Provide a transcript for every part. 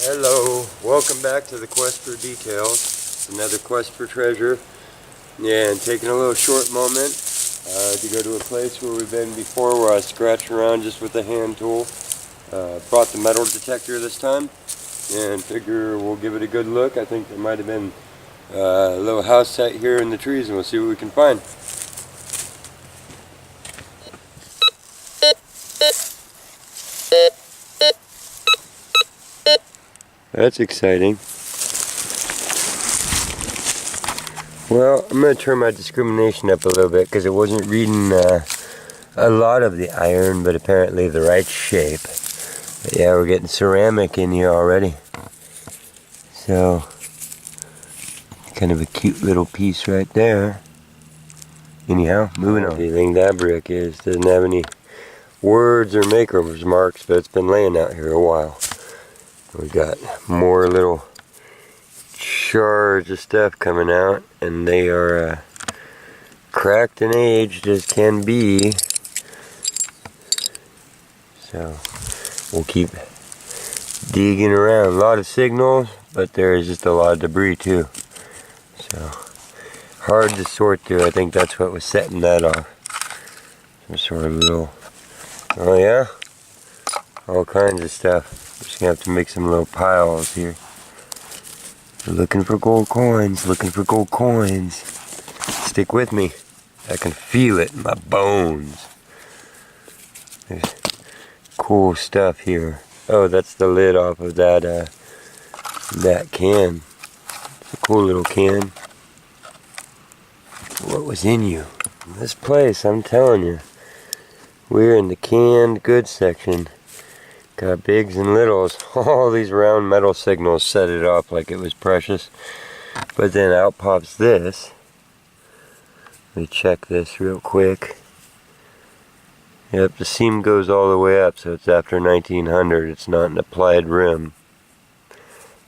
Hello, welcome back to the quest for details. Another quest for treasure. Yeah, and taking a little short moment to go to a place where we've been before, where I scratched around just with a hand tool. Brought the metal detector this time, and figure we'll give it a good look. I think there might have been a little house site here in the trees, and we'll see what we can find. That's exciting. Well, I'm going to turn my discrimination up a little bit because it wasn't reading a lot of the iron, but apparently the right shape. But yeah, we're getting ceramic in here already. So, kind of a cute little piece right there. Anyhow, moving on. What do you think that brick is? Doesn't have any words or maker's marks, but it's been laying out here a while. We got more little shards of stuff coming out, and they are cracked and aged as can be. So we'll keep digging around. A lot of signals, but there is just a lot of debris too. So hard to sort through. I think that's what was setting that off. Some sort of little, oh yeah, all kinds of stuff. Just gonna have to make some little piles here. Looking for gold coins, looking for gold coins. Stick with me. I can feel it in my bones. There's cool stuff here. Oh, that's the lid off of that that can. It's a cool little can. What was in you? This place, I'm telling you. We're in the canned goods section. Got bigs and littles. All these round metal signals set it up like it was precious. But then out pops this. Let me check this real quick. Yep, the seam goes all the way up, so it's after 1900. It's not an applied rim.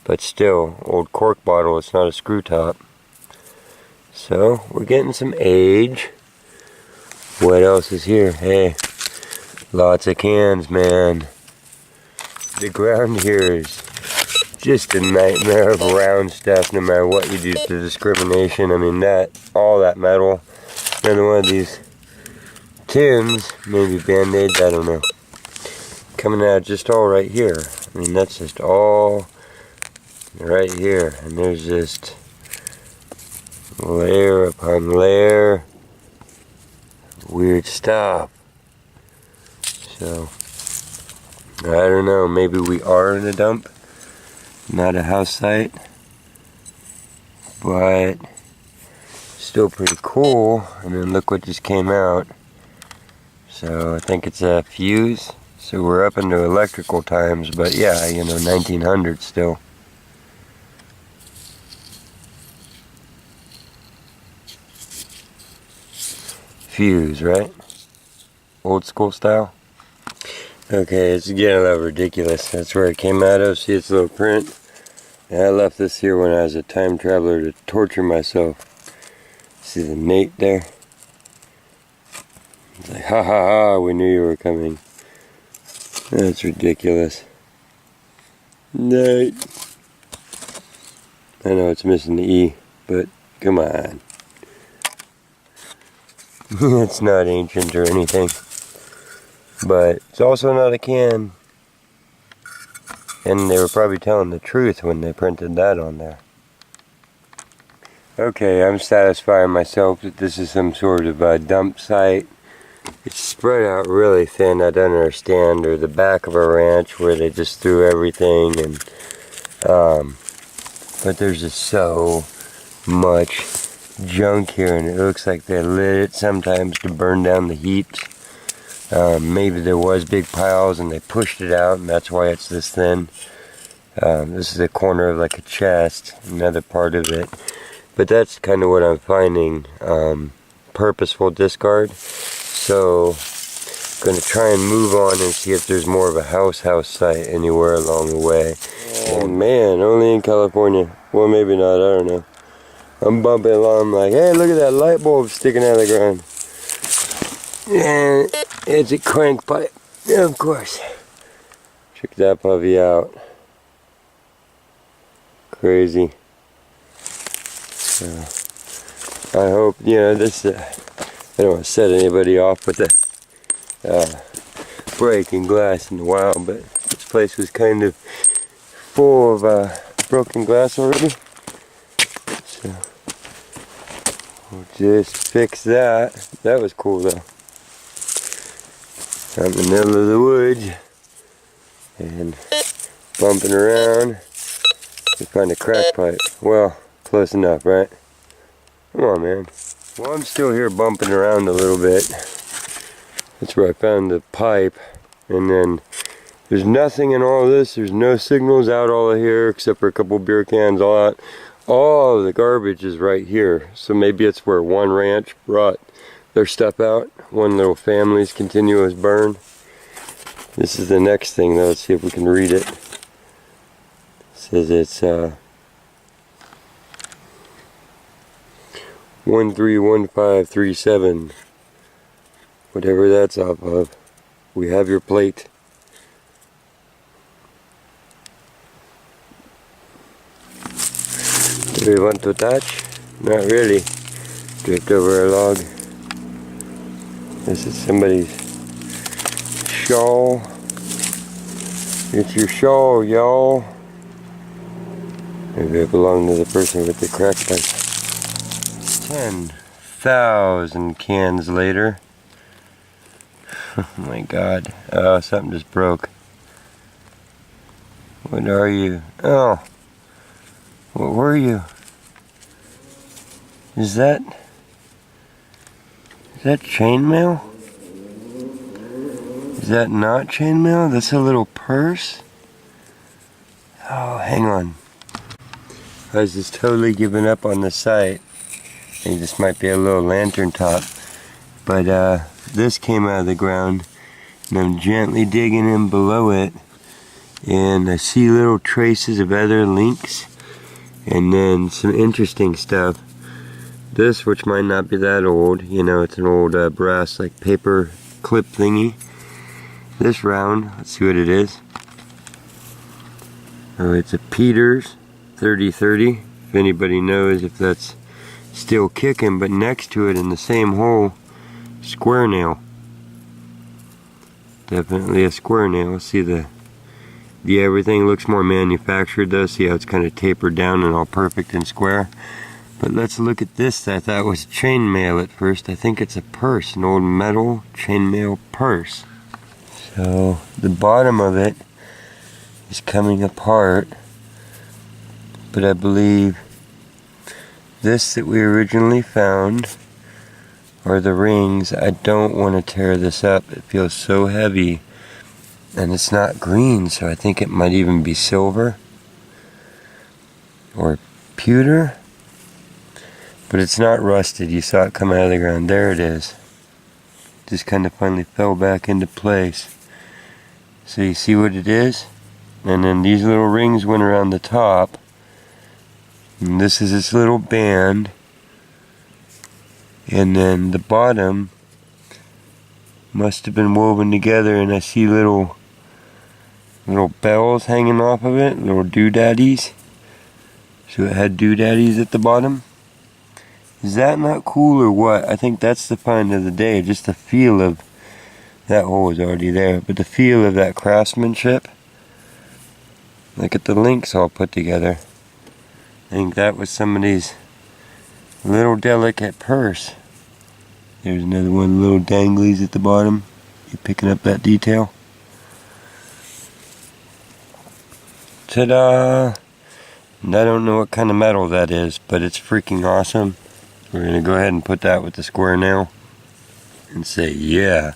But still, old cork bottle, it's not a screw top. So, we're getting some age. What else is here? Hey, lots of cans, man. The ground here is just a nightmare of round stuff, no matter what you do to discrimination. I mean, all that metal, another one of these tins, maybe band-aids, I don't know, coming out just all right here. I mean, that's just all right here, and there's just layer upon layer, weird stuff. So I don't know, maybe we are in a dump, not a house site, but still pretty cool. And then look what just came out. So I think it's a fuse, so we're up into electrical times, but yeah, you know, 1900 still. Fuse, right? Old school style. Okay, it's getting a little ridiculous. That's where it came out of. See its little print? And I left this here when I was a time traveler to torture myself. See the mate there? It's like, ha ha ha, we knew you were coming. That's ridiculous. Night. I know it's missing the E, but come on. It's not ancient or anything. But it's also not a can. And they were probably telling the truth when they printed that on there. Okay, I'm satisfying myself that this is some sort of a dump site. It's spread out really thin, I don't understand. Or the back of a ranch where they just threw everything. And but there's just so much junk here, and it looks like they lit it sometimes to burn down the heaps. Maybe there was big piles and they pushed it out, and that's why it's this thin. This is a corner of like a chest, another part of it. But that's kind of what I'm finding. Purposeful discard. So, going to try and move on and see if there's more of a house site anywhere along the way. Oh man, only in California. Well, maybe not, I don't know. I'm bumping along, I'm like, hey, look at that light bulb sticking out of the ground. And it's a crank pipe, of course. Check that puppy out. Crazy. So, I hope, you know, this, I don't want to set anybody off with the breaking glass in the wild, but this place was kind of full of broken glass already. So, we'll just fix that. That was cool though. Out in the middle of the woods and bumping around. We find a crack pipe. Well, close enough, right? Come on, man. Well, I'm still here bumping around a little bit. That's where I found the pipe. And then there's nothing in all this. There's no signals out all of here except for a couple beer cans. All of the garbage is right here. So maybe it's where one ranch brought their stuff out. One little family's continuous burn. This is the next thing though. Let's see if we can read it. Says it's 131537, whatever that's off of. We have your plate. Do we want to touch? Not really. Drift over a log. This is somebody's shawl. It's your shawl, y'all. Maybe it belonged to the person with the crack pipe. 10,000 cans later. Oh my god. Oh, something just broke. What are you? Oh. What were you? Is that chainmail? Is that not chainmail? That's a little purse? Oh, hang on. I was just totally giving up on the site. I think this might be a little lantern top. But this came out of the ground and I'm gently digging in below it and I see little traces of other links and then some interesting stuff. This, which might not be that old, you know, it's an old brass like paper clip thingy. This round, let's see what it is. Oh, it's a Peters 3030, if anybody knows if that's still kicking, but next to it in the same hole, square nail. Definitely a square nail. See the everything looks more manufactured though. See how it's kind of tapered down and all perfect and square. But let's look at this. I thought it was chainmail at first. I think it's a purse, an old metal chainmail purse. So the bottom of it is coming apart. But I believe this that we originally found are the rings. I don't want to tear this up. It feels so heavy. And it's not green, so I think it might even be silver. Or pewter. But it's not rusted. You saw it come out of the ground. There it is. Just kind of finally fell back into place. So you see what it is? And then these little rings went around the top. And this is this little band. And then the bottom must have been woven together, and I see little bells hanging off of it, little doodaddies. So it had doodaddies at the bottom. Is that not cool or what? I think that's the find of the day. Just the feel of that hole is already there, but the feel of that craftsmanship. Look at the links all put together. I think that was somebody's little delicate purse. There's another one, little danglies at the bottom. You picking up that detail? Ta-da! And I don't know what kind of metal that is, but it's freaking awesome. We're going to go ahead and put that with the square nail and say, yeah,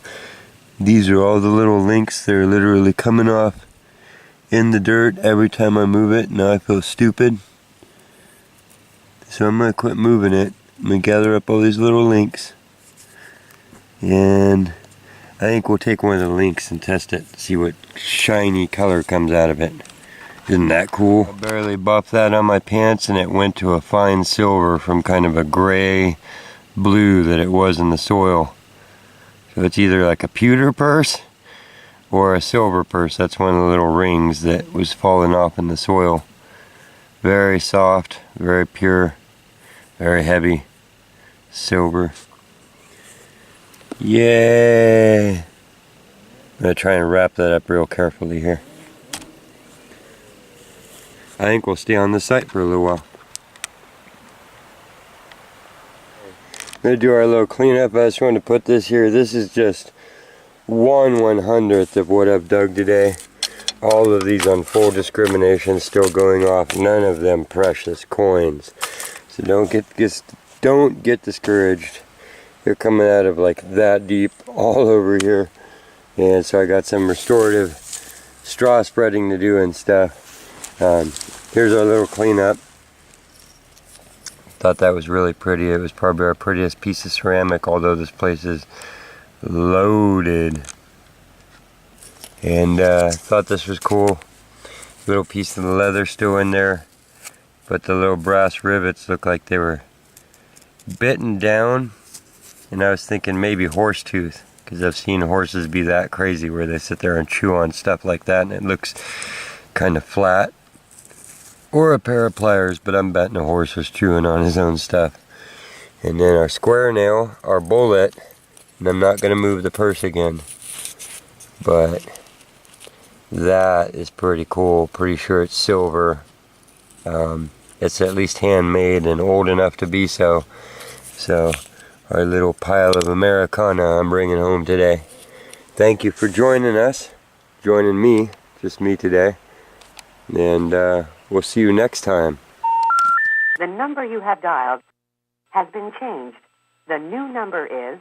these are all the little links. They're literally coming off in the dirt every time I move it. Now I feel stupid. So I'm going to quit moving it. I'm going to gather up all these little links. And I think we'll take one of the links and test it. See what shiny color comes out of it. Isn't that cool? I barely buffed that on my pants and it went to a fine silver from kind of a gray blue that it was in the soil. So it's either like a pewter purse or a silver purse. That's one of the little rings that was falling off in the soil. Very soft, very pure, very heavy, silver. Yay! I'm going to try and wrap that up real carefully here. I think we'll stay on the site for a little while. I'm going to do our little cleanup. I just wanted to put this here. This is just 1/100th of what I've dug today. All of these on full discrimination, still going off. None of them precious coins. So don't get discouraged. They're coming out of like that deep all over here. And so I got some restorative straw spreading to do and stuff. Here's our little cleanup. Thought that was really pretty. It was probably our prettiest piece of ceramic, although this place is loaded. And thought this was cool. Little piece of the leather still in there, but the little brass rivets look like they were bitten down. And I was thinking maybe horse tooth, because I've seen horses be that crazy where they sit there and chew on stuff like that and it looks kind of flat. Or a pair of pliers, but I'm betting a horse was chewing on his own stuff. And then our square nail, our bullet, and I'm not going to move the purse again, but that is pretty cool. Pretty sure it's silver. It's at least handmade and old enough to be so. So our little pile of Americana I'm bringing home today. Thank you for joining us, joining me, just me today. And we'll see you next time. The number you have dialed has been changed. The new number is